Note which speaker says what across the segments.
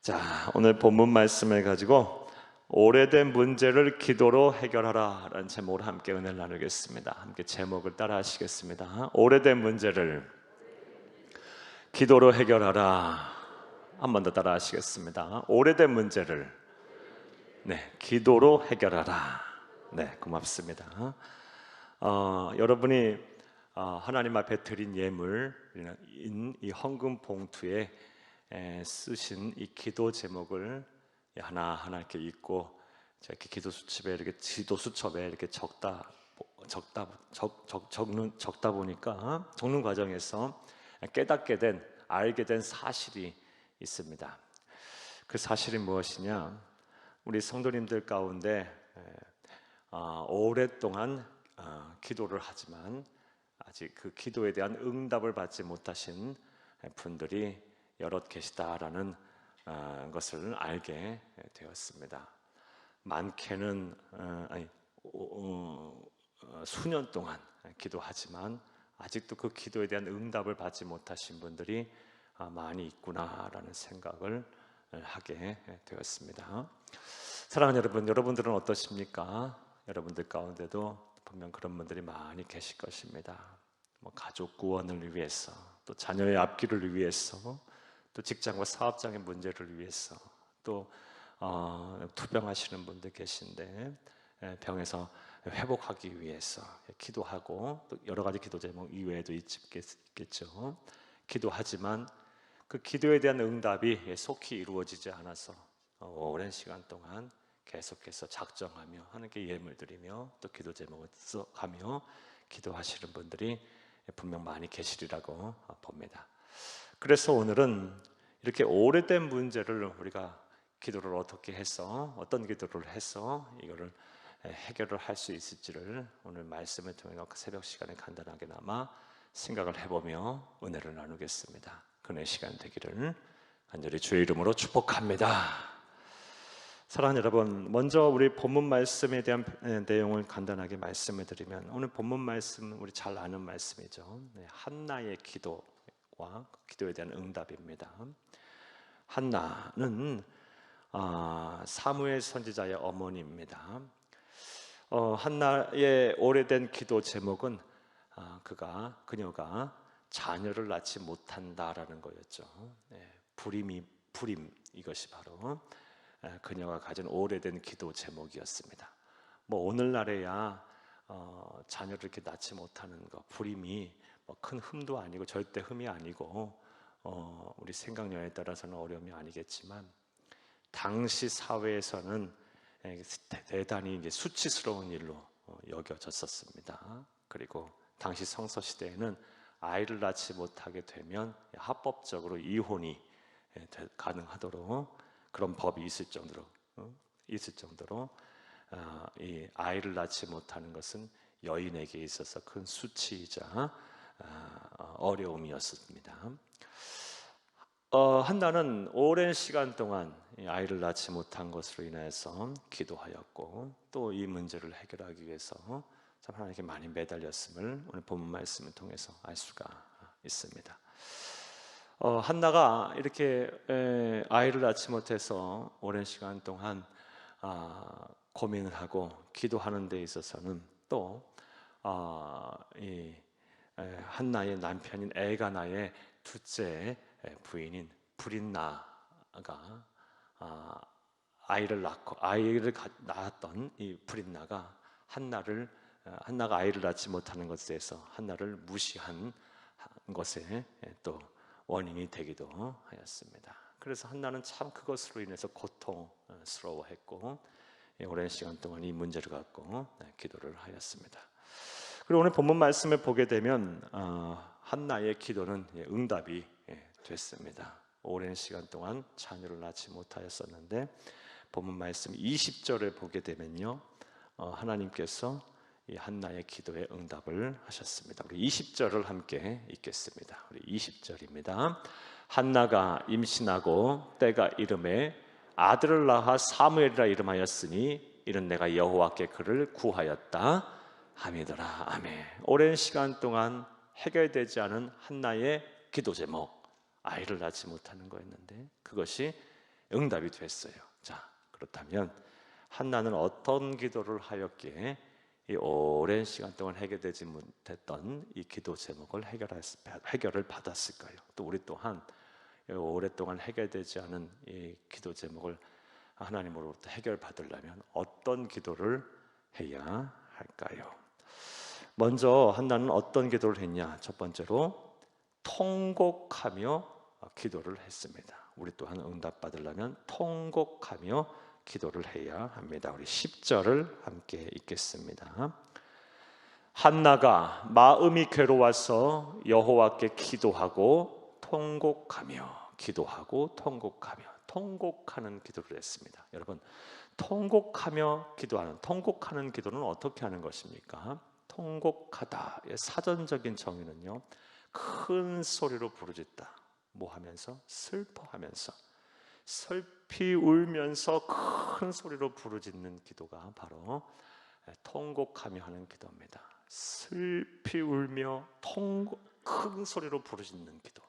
Speaker 1: 자, 오늘 본문 말씀을 가지고 오래된 문제를 기도로 해결하라 라는 제목으로 함께 은혜를 나누겠습니다. 함께 제목을 따라 하시겠습니다. 오래된 문제를 기도로 해결하라. 한 번 더 따라 하시겠습니다. 오래된 문제를 기도로 해결하라. 고맙습니다. 여러분이 하나님 앞에 드린 예물인 이 헌금 봉투에 쓰신 이 기도 제목을 하나하나 이렇게 읽고 이렇게 기도 수첩에 이렇게 적다 보니까 적는 과정에서 깨닫게 된, 알게 된 사실이 있습니다. 그 사실이 무엇이냐? 우리 성도님들 가운데 오랫동안 기도를 하지만 아직 그 기도에 대한 응답을 받지 못하신 분들이 여럿 계시다라는 것을 알게 되었습니다. 많게는 수년 동안 기도하지만 아직도 그 기도에 대한 응답을 받지 못하신 분들이 많이 있구나라는 생각을 하게 되었습니다. 사랑하는 여러분, 여러분들은 어떠십니까? 여러분들 가운데도 분명 그런 분들이 많이 계실 것입니다. 가족 구원을 위해서, 또 자녀의 앞길을 위해서, 또 직장과 사업장의 문제를 위해서, 또 투병하시는 분들 계신데 병에서 회복하기 위해서 기도하고, 또 여러 가지 기도 제목 이외에도 있겠죠. 기도하지만 그 기도에 대한 응답이 속히 이루어지지 않아서 오랜 시간 동안 계속해서 작정하며 하나님께 예물 드리며 또 기도 제목을 써가며 기도하시는 분들이 분명 많이 계시리라고 봅니다. 그래서 오늘은 이렇게 오래된 문제를 우리가 기도를 어떻게 해서, 어떤 기도를 해서 이거를 해결을 할 수 있을지를 오늘 말씀을 통해 새벽 시간에 간단하게나마 생각을 해보며 은혜를 나누겠습니다. 그의 시간 되기를 간절히 주의 이름으로 축복합니다. 사랑하는 여러분, 먼저 우리 본문 말씀에 대한 내용을 간단하게 말씀을 드리면, 오늘 본문 말씀은 우리 잘 아는 말씀이죠. 한나의 기도와 기도에 대한 응답입니다. 한나는 사무엘 선지자의 어머니입니다. 한나의 오래된 기도 제목은 그녀가 자녀를 낳지 못한다라는 거였죠. 불임, 이것이 바로 그녀가 가진 오래된 기도 제목이었습니다. 오늘날에야 자녀를 이렇게 낳지 못하는 거, 불임이 큰 흠도 아니고 절대 흠이 아니고 우리 생각력에 따라서는 어려움이 아니겠지만, 당시 사회에서는 대단히 이제 수치스러운 일로 여겨졌었습니다. 그리고 당시 성서 시대에는 아이를 낳지 못하게 되면 합법적으로 이혼이 가능하도록 그런 법이 있을 정도로 이 아이를 낳지 못하는 것은 여인에게 있어서 큰 수치이자 어려움이었습니다. 한나는 오랜 시간 동안 아이를 낳지 못한 것으로 인해서 기도하였고, 또 이 문제를 해결하기 위해서 참 하나님께 많이 매달렸음을 오늘 본문 말씀을 통해서 알 수가 있습니다. 한나가 이렇게 아이를 낳지 못해서 오랜 시간 동안 고민을 하고 기도하는 데 있어서는 또 한나의 남편인 엘가나의 둘째 부인인 브릿나가 아이를 낳았던 이 브릿나가 한나가 아이를 낳지 못하는 것에 대해서 한나를 무시한 것에 또 원인이 되기도 하였습니다. 그래서 한나는 참 그것으로 인해서 고통스러워했고 오랜 시간 동안 이 문제를 갖고 기도를 하였습니다. 그리고 오늘 본문 말씀을 보게 되면 한나의 기도는 응답이 됐습니다. 오랜 시간 동안 자녀를 낳지 못하였었는데 본문 말씀 20절을 보게 되면요, 하나님께서 이 한나의 기도에 응답을 하셨습니다. 우리 20절을 함께 읽겠습니다. 우리 20절입니다. 한나가 임신하고 때가 이름에 아들을 낳아 사무엘이라 이름하였으니 이는 내가 여호와께 그를 구하였다 함이더라. 아멘. 오랜 시간 동안 해결되지 않은 한나의 기도 제목, 아이를 낳지 못하는 거였는데 그것이 응답이 됐어요. 자, 그렇다면 한나는 어떤 기도를 하였기에 이 오랜 시간 동안 해결되지 못했던 이 기도 제목을 해결을 받았을까요? 또 우리 또한 오랫동안 해결되지 않은 이 기도 제목을 하나님으로부터 해결받으려면 어떤 기도를 해야 할까요? 먼저 한나는 어떤 기도를 했냐? 첫 번째로 통곡하며 기도를 했습니다. 우리 또한 응답받으려면 통곡하며 기도를 해야 합니다. 우리 10절을 함께 읽겠습니다. 한나가 마음이 괴로워서 여호와께 기도하고 통곡하며 통곡하는 기도를 했습니다. 여러분, 통곡하는 기도는 어떻게 하는 것입니까? 통곡하다의 사전적인 정의는요, 큰 소리로 부르짖다. 뭐 하면서? 슬퍼하면서, 슬피 울면서 큰 소리로 부르짖는 기도가 바로 통곡하며 하는 기도입니다. 슬피 울며 큰 소리로 부르짖는 기도.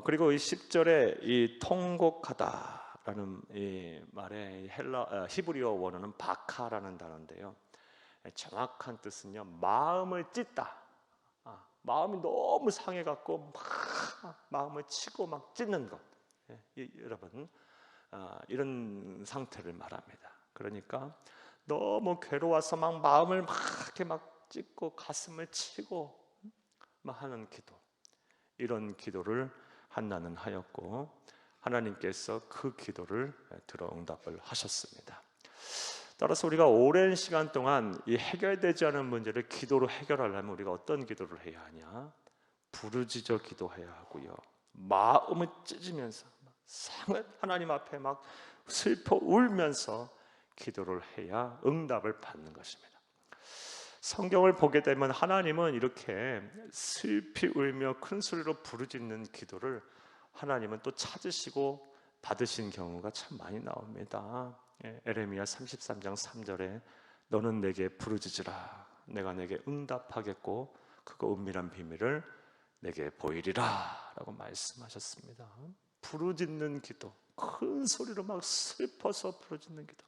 Speaker 1: 그리고 이 10절에 이 통곡하다라는 이 말의 히브리어 원어는 바카라는 단어인데요. 정확한 뜻은요, 마음을 찢다. 마음이 너무 상해갖고 막 마음을 치고 막 찢는 것. 여러분, 이런 상태를 말합니다. 그러니까 너무 괴로워서 막 마음을 막 이렇게 막 찢고 가슴을 치고 막 하는 기도. 이런 기도를 한나는 하였고 하나님께서 그 기도를 들어 응답을 하셨습니다. 따라서 우리가 오랜 시간 동안 이 해결되지 않은 문제를 기도로 해결하려면 우리가 어떤 기도를 해야 하냐? 부르짖어 기도해야 하고요. 마음을 찢으면서 하나님 앞에 막 슬퍼 울면서 기도를 해야 응답을 받는 것입니다. 성경을 보게 되면 하나님은 이렇게 슬피 울며 큰 소리로 부르짖는 기도를 하나님은 또 찾으시고 받으신 경우가 참 많이 나옵니다. 에레미야 33장 3절에 너는 내게 부르짖으라 내가 내게 응답하겠고 그거 은밀한 비밀을 내게 보이리라 라고 말씀하셨습니다. 부르짖는 기도, 큰 소리로 막 슬퍼서 부르짖는 기도,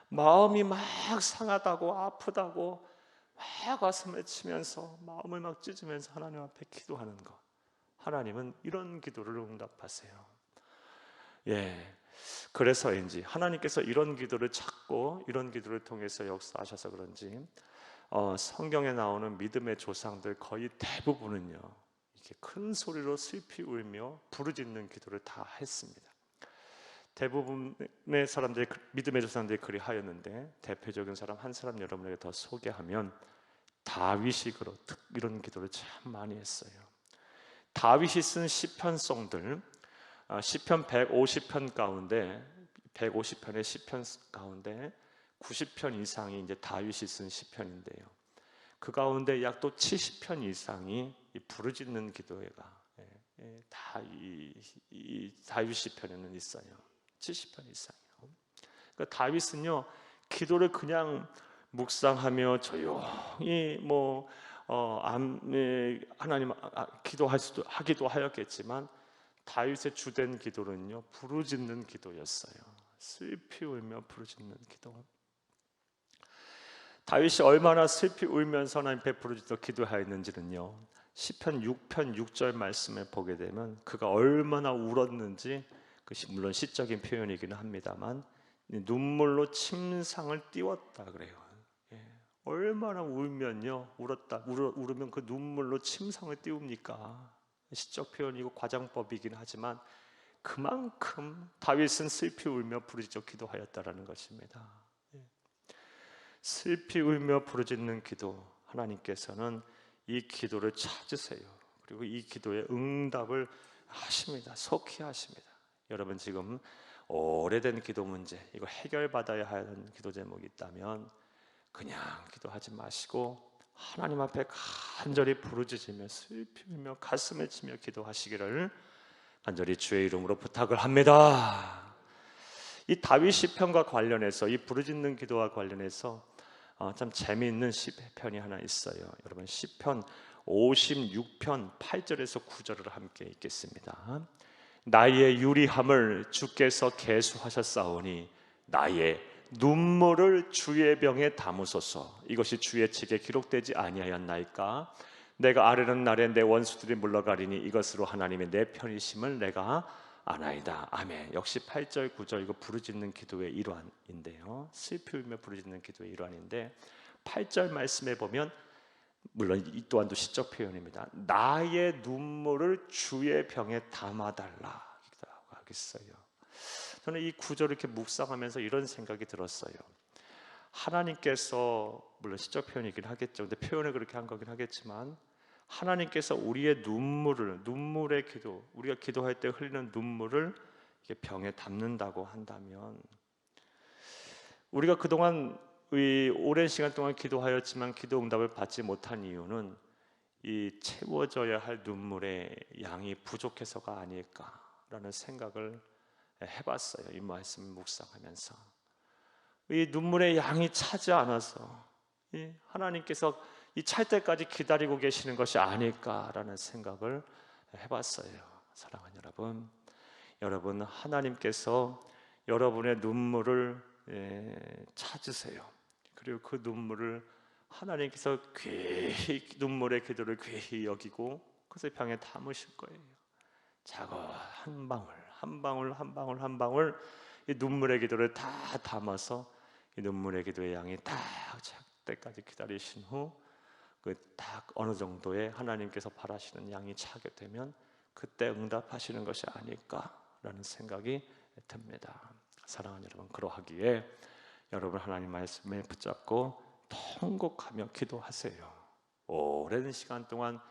Speaker 1: 마음이 막 상하다고 아프다고 막 가슴을 치면서 마음을 막 찢으면서 하나님 앞에 기도하는 것, 하나님은 이런 기도를 응답하세요. 그래서인지 하나님께서 이런 기도를 찾고 이런 기도를 통해서 역사하셔서 그런지 성경에 나오는 믿음의 조상들 거의 대부분은요 이렇게 큰 소리로 슬피 울며 부르짖는 기도를 다 했습니다. 대부분의 사람들이 믿음의 조상들이 그리 하였는데 대표적인 사람 한 사람 여러분에게 더 소개하면 다윗이 이런 기도를 참 많이 했어요. 다윗이 쓴 시편송들 시편 150편 가운데 150편의 시편 가운데 90편 이상이 이제 다윗이 쓴 시편인데요. 그 가운데 약 또 70편 이상이 이 부르짖는 기도회가 다 이 다윗 시편에는 있어요. 70편 이상이요. 그러니까 다윗은요 기도를 그냥 묵상하며 조용히 하나님 기도하기도 하였겠지만 다윗의 주된 기도는요 부르짖는 기도였어요. 슬피 울며 부르짖는 기도. 다윗이 얼마나 슬피 울면서 하나님 앞에 부르짖어 기도하였는지는요 시편 6편 6절 말씀에 보게 되면 그가 얼마나 울었는지, 그것이 물론 시적인 표현이기는 합니다만 눈물로 침상을 띄웠다 그래요. 얼마나 울면요 울으면 그 눈물로 침상을 띄웁니까? 시적 표현이고 과장법이긴 하지만 그만큼 다윗은 슬피 울며 부르짖어 기도하였다라는 것입니다. 슬피 울며 부르짖는 기도, 하나님께서는 이 기도를 찾으세요. 그리고 이 기도에 응답을 하십니다. 속히 하십니다. 여러분 지금 오래된 기도 문제, 이거 해결받아야 하는 기도 제목이 있다면 그냥 기도하지 마시고 하나님 앞에 간절히 부르짖으며 슬피 울며 가슴을 치며 기도하시기를 간절히 주의 이름으로 부탁을 합니다. 이 다윗 시편과 관련해서 이 부르짖는 기도와 관련해서 참 재미있는 시편이 하나 있어요. 여러분 시편 56편 8절에서 9절을 함께 읽겠습니다. 나의 유리함을 주께서 계수하셨사오니 나의 눈물을 주의 병에 담으소서. 이것이 주의 책에 기록되지 아니하였나이까? 내가 아뢰는 날에 내 원수들이 물러가리니 이것으로 하나님의 내 편이심을 내가 아나이다. 아멘. 역시 8절 9절 이거 부르짖는 기도의 일환인데요, 슬피 울며 부르짖는 기도의 일환인데, 8절 말씀에 보면 물론 이 또한도 시적 표현입니다. 나의 눈물을 주의 병에 담아달라 하겠어요. 저는 이 구절을 이렇게 묵상하면서 이런 생각이 들었어요. 하나님께서, 물론 시적 표현이긴 하겠죠, 근데 표현을 그렇게 한 거긴 하겠지만, 하나님께서 우리의 눈물의 기도, 우리가 기도할 때 흘리는 눈물을 병에 담는다고 한다면, 우리가 그동안 오랜 시간 동안 기도하였지만 기도 응답을 받지 못한 이유는 이 채워져야 할 눈물의 양이 부족해서가 아닐까라는 생각을 해봤어요. 이 말씀을 묵상하면서 이 눈물의 양이 차지 않아서 하나님께서 이 찰 때까지 기다리고 계시는 것이 아닐까라는 생각을 해봤어요. 사랑하는 여러분, 하나님께서 여러분의 눈물을 찾으세요. 그리고 그 눈물을 하나님께서 귀히, 눈물의 기도를 귀히 여기고 그것을 병에 담으실 거예요. 작은 한 방울 한 방울 한 방울 한 방울 이 눈물의 기도를 다 담아서 이 눈물의 기도의 양이 딱 찰 때까지 기다리신 후 그 딱 어느 정도의 하나님께서 바라시는 양이 차게 되면 그때 응답하시는 것이 아닐까라는 생각이 듭니다. 사랑하는 여러분, 그러하기에 여러분 하나님 말씀에 붙잡고 통곡하며 기도하세요. 오랜 시간 동안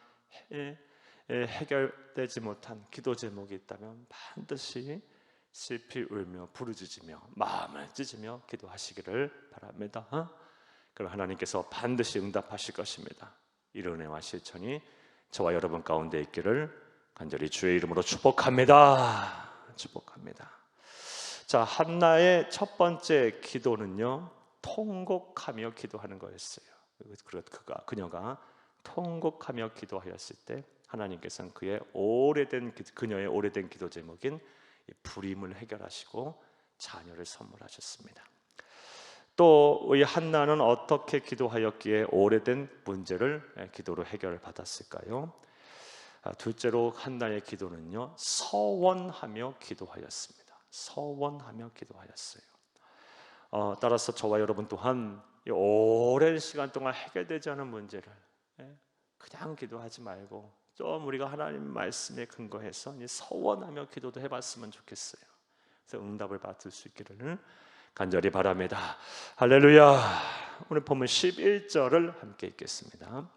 Speaker 1: 해결되지 못한 기도 제목이 있다면 반드시 슬피 울며 부르짖으며 마음을 찢으며 기도하시기를 바랍니다. 그럼 하나님께서 반드시 응답하실 것입니다. 이런 은혜와 실천이 저와 여러분 가운데 있기를 간절히 주의 이름으로 축복합니다. 자, 한나의 첫 번째 기도는요, 통곡하며 기도하는 거였어요. 그녀가 통곡하며 기도하였을 때 하나님께서는 그녀의 오래된 기도 제목인 불임을 해결하시고 자녀를 선물하셨습니다. 또 이 한나는 어떻게 기도하였기에 오래된 문제를 기도로 해결을 받았을까요? 둘째로 한나의 기도는요, 서원하며 기도하였습니다. 서원하며 기도하였어요. 따라서 저와 여러분 또한 이 오랜 시간 동안 해결되지 않은 문제를 그냥 기도하지 말고 좀 우리가 하나님 말씀에 근거해서 서원하며 기도도 해봤으면 좋겠어요. 그래서 응답을 받을 수 있기를 간절히 바랍니다. 할렐루야. 오늘 본문 11절을 함께 읽겠습니다.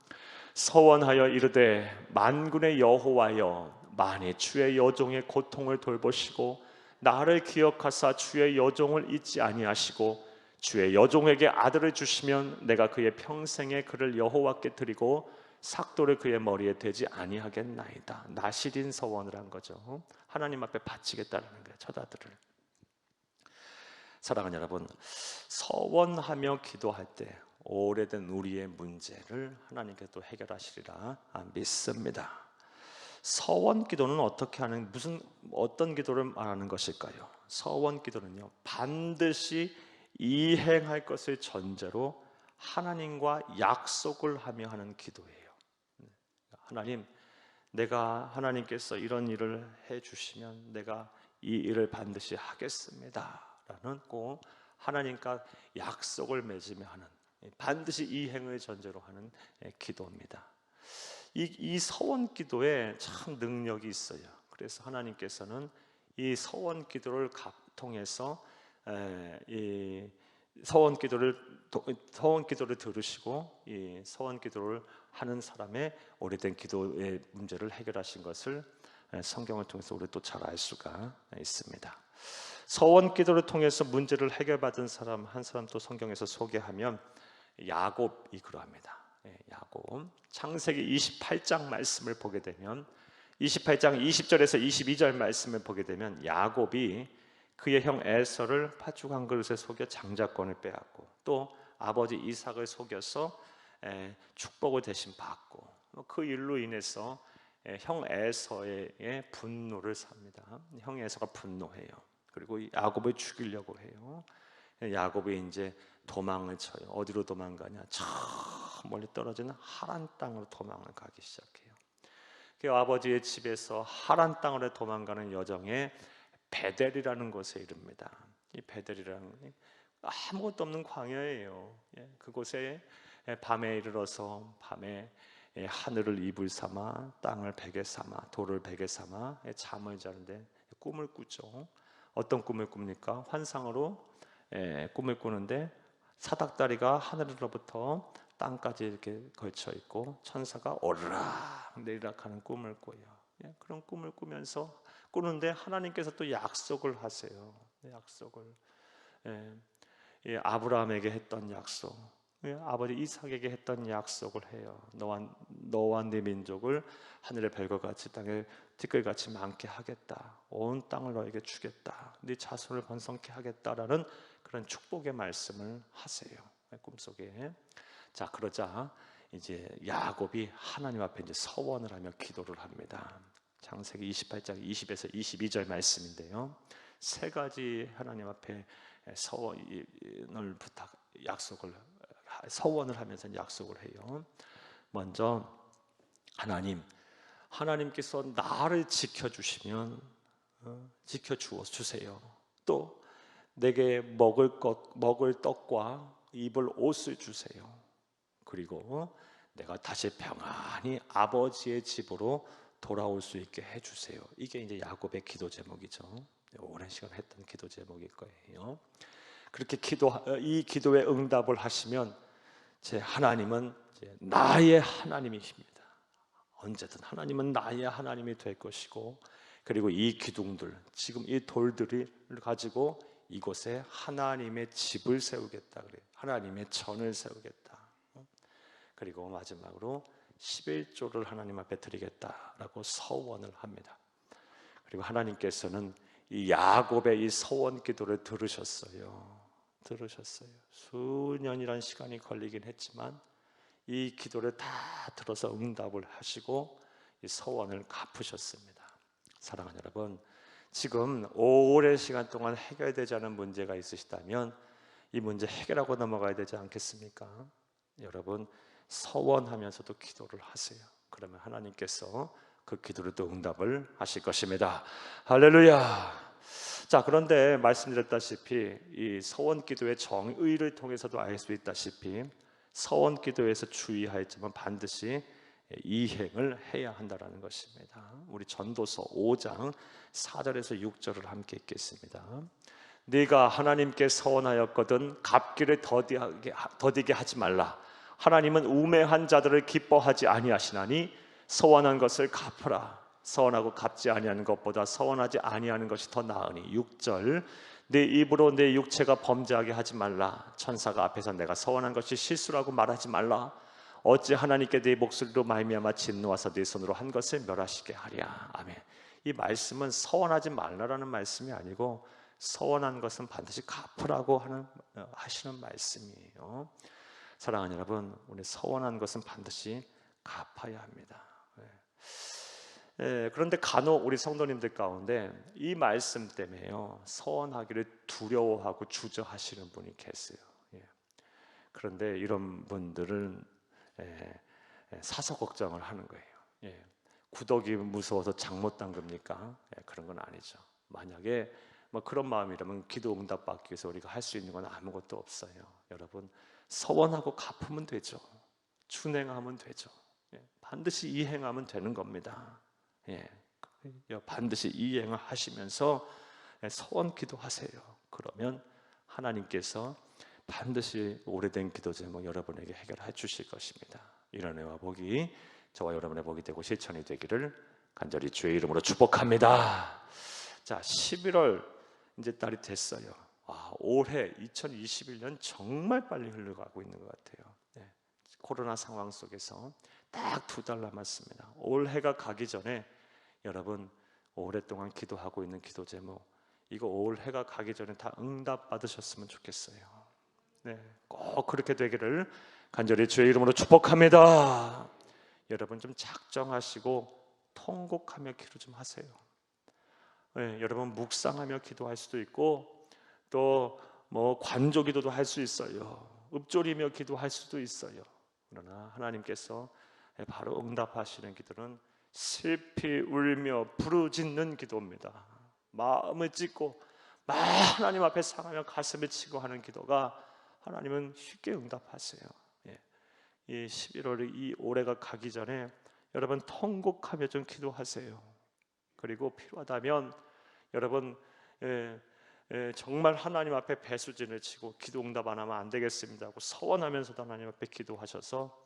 Speaker 1: 서원하여 이르되 만군의 여호와여, 만일 주의 여종의 고통을 돌보시고 나를 기억하사 주의 여종을 잊지 아니하시고 주의 여종에게 아들을 주시면 내가 그의 평생에 그를 여호와께 드리고 삭도를 그의 머리에 대지 아니하겠나이다. 나시린 서원을 한 거죠. 하나님 앞에 바치겠다는 거예요, 첫 아들을. 사랑하는 여러분, 서원하며 기도할 때 오래된 우리의 문제를 하나님께서 또 해결하시리라 믿습니다. 서원 기도는 어떻게 하는, 어떤 기도를 말하는 것일까요? 서원 기도는요, 반드시 이행할 것을 전제로 하나님과 약속을 하며 하는 기도예요. 하나님, 하나님께서 이런 일을 해주시면 내가 이 일을 반드시 하겠습니다 라는 꼭 하나님과 약속을 맺으며 하는, 반드시 이행을 전제로 하는 기도입니다. 이 서원 기도에 참 능력이 있어요. 그래서 하나님께서는 이 서원 기도를 통해서 이 서원 기도를 들으시고 이 서원 기도를 하는 사람의 오래된 기도의 문제를 해결하신 것을 성경을 통해서 우리 또 잘 알 수가 있습니다. 서원 기도를 통해서 문제를 해결받은 사람 한 사람 또 성경에서 소개하면 야곱이 그러합니다. 야곱. 창세기 28장 말씀을 보게 되면 28장 20절에서 22절 말씀을 보게 되면 야곱이 그의 형 에서를 팥죽 한 그릇에 속여 장자권을 빼앗고 또 아버지 이삭을 속여서 축복을 대신 받고 그 일로 인해서 형 에서의 분노를 삽니다. 형 에서가 분노해요. 그리고 야곱을 죽이려고 해요. 야곱이 이제 도망을 쳐요. 어디로 도망가냐? 저 멀리 떨어지는 하란 땅으로 도망을 가기 시작해요. 그 아버지의 집에서 하란 땅으로 도망가는 여정에 베델이라는 곳에 이릅니다. 이 베델이라는 아무것도 없는 광야예요. 그곳에 밤에 이르러서 밤에 하늘을 이불 삼아 땅을 베개 삼아 돌을 베개 삼아 잠을 자는데 꿈을 꾸죠. 어떤 꿈을 꿉니까? 환상으로 꿈을 꾸는데 사닥다리가 하늘로부터 땅까지 이렇게 걸쳐 있고 천사가 오르락 내리락 하는 꿈을 꿔요. 그런 꿈을 꾸는데 하나님께서 또 약속을 하세요. 약속을 아브라함에게 했던 약속, 아버지 이삭에게 했던 약속을 해요. 너와 네 민족을 하늘의 별과 같이 땅에 티끌같이 많게 하겠다. 온 땅을 너에게 주겠다. 네 자손을 번성케 하겠다라는 그런 축복의 말씀을 하세요. 꿈속에. 자, 그러자 이제 야곱이 하나님 앞에 이제 서원을 하며 기도를 합니다. 창세기 28장 20에서 22절 말씀인데요. 세 가지 하나님 앞에 서원을 하면서 약속을 해요. 먼저 하나님께서 나를 지켜주시면 지켜주세요. 또 내게 먹을 떡과 입을 옷을 주세요. 그리고 내가 다시 평안히 아버지의 집으로 돌아올 수 있게 해주세요. 이게 이제 야곱의 기도 제목이죠. 오랜 시간 했던 기도 제목일 거예요. 그렇게 이 기도에 응답을 하시면 제 하나님은 나의 하나님이십니다. 언제든 하나님은 나의 하나님이 될 것이고, 그리고 이 기둥들, 지금 이 돌들을 가지고 이곳에 하나님의 집을 세우겠다 그래요. 하나님의 전을 세우겠다. 그리고 마지막으로 11조를 하나님 앞에 드리겠다라고 서원을 합니다. 그리고 하나님께서는 이 야곱의 이 서원 기도를 들으셨어요. 수년이란 시간이 걸리긴 했지만 이 기도를 다 들어서 응답을 하시고 이 서원을 갚으셨습니다. 사랑하는 여러분, 지금 오랜 시간 동안 해결되지 않은 문제가 있으시다면 이 문제 해결하고 넘어가야 되지 않겠습니까? 여러분, 서원하면서도 기도를 하세요. 그러면 하나님께서 그 기도를 또 응답을 하실 것입니다. 할렐루야. 자, 그런데 말씀드렸다시피 이 서원 기도의 정의를 통해서도 알 수 있다시피 서원 기도에서 주의할 점은 반드시 이행을 해야 한다는 것입니다. 우리 전도서 5장 4절에서 6절을 함께 읽겠습니다. 네가 하나님께 서원하였거든 갚기를 더디게 하지 말라. 하나님은 우매한 자들을 기뻐하지 아니하시나니 서원한 것을 갚으라. 서원하고 갚지 아니하는 것보다 서원하지 아니하는 것이 더 나으니. 6절 내 입으로 내 육체가 범죄하게 하지 말라. 천사가 앞에서 내가 서원한 것이 실수라고 말하지 말라. 어찌 하나님께 네 목소리로 말미암아 진노하사 네 손으로 한 것을 멸하시게 하랴. 아멘. 이 말씀은 서원하지 말라라는 말씀이 아니고 서원한 것은 반드시 갚으라고 하시는 말씀이에요. 사랑하는 여러분, 우리 서원한 것은 반드시 갚아야 합니다. 그런데 간혹 우리 성도님들 가운데 이 말씀 때문에요, 서원하기를 두려워하고 주저하시는 분이 계세요. 그런데 이런 분들은 사서 걱정을 하는 거예요. 구더기 무서워서 장 못 담급니까? 그런 건 아니죠. 만약에 그런 마음이라면 기도 응답 받기 위해서 우리가 할 수 있는 건 아무것도 없어요. 여러분, 서원하고 갚으면 되죠. 준행하면 되죠. 반드시 이행하면 되는 겁니다. 반드시 이행을 하시면서 서원 기도하세요. 그러면 하나님께서 반드시 오래된 기도 제목 여러분에게 해결해 주실 것입니다. 이런 은혜와 복이 저와 여러분의 복이 되고 실천이 되기를 간절히 주의 이름으로 축복합니다. 자, 11월 이제 달이 됐어요. 올해 2021년 정말 빨리 흘러가고 있는 것 같아요. 코로나 상황 속에서 딱 2달 남았습니다. 올해가 가기 전에 여러분 오랫동안 기도하고 있는 기도 제목, 이거 올해가 가기 전에 다 응답 받으셨으면 좋겠어요. 꼭 그렇게 되기를 간절히 주의 이름으로 축복합니다. 여러분 좀 작정하시고 통곡하며 기도 좀 하세요. 여러분 묵상하며 기도할 수도 있고 또 뭐 관조기도도 할 수 있어요. 읊조리며 기도할 수도 있어요. 그러나 하나님께서 바로 응답하시는 기도는 슬피 울며 부르짖는 기도입니다. 마음을 찢고 막 하나님 앞에 상하며 가슴을 치고 하는 기도가 하나님은 쉽게 응답하세요. 이 11월이 이 올해가 가기 전에 여러분 통곡하며 좀 기도하세요. 그리고 필요하다면 여러분 정말 하나님 앞에 배수진을 치고 기도 응답 안 하면 안 되겠습니다 하고 서원하면서도 하나님 앞에 기도하셔서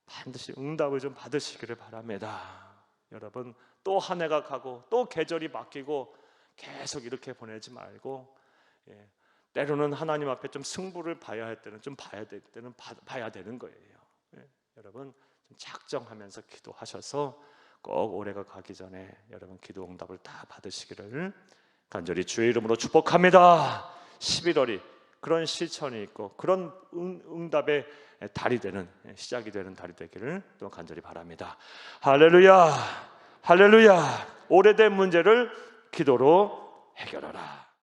Speaker 1: 반드시 응답을 좀 받으시기를 바랍니다. 여러분 또 한 해가 가고 또 계절이 바뀌고 계속 이렇게 보내지 말고 때로는 하나님 앞에 좀 승부를 봐야 할 때는 좀 봐야 될 때는 봐야 되는 거예요. 여러분 좀 작정하면서 기도하셔서 꼭 올해가 가기 전에 여러분 기도 응답을 다 받으시기를 간절히 주의 이름으로 축복합니다. 11월이 그런 실천이 있고 그런 응답의 달이 되는 시작이 되는 달이 되기를 또 간절히 바랍니다. 할렐루야, 할렐루야. 오래된 문제를 기도로 해결하라.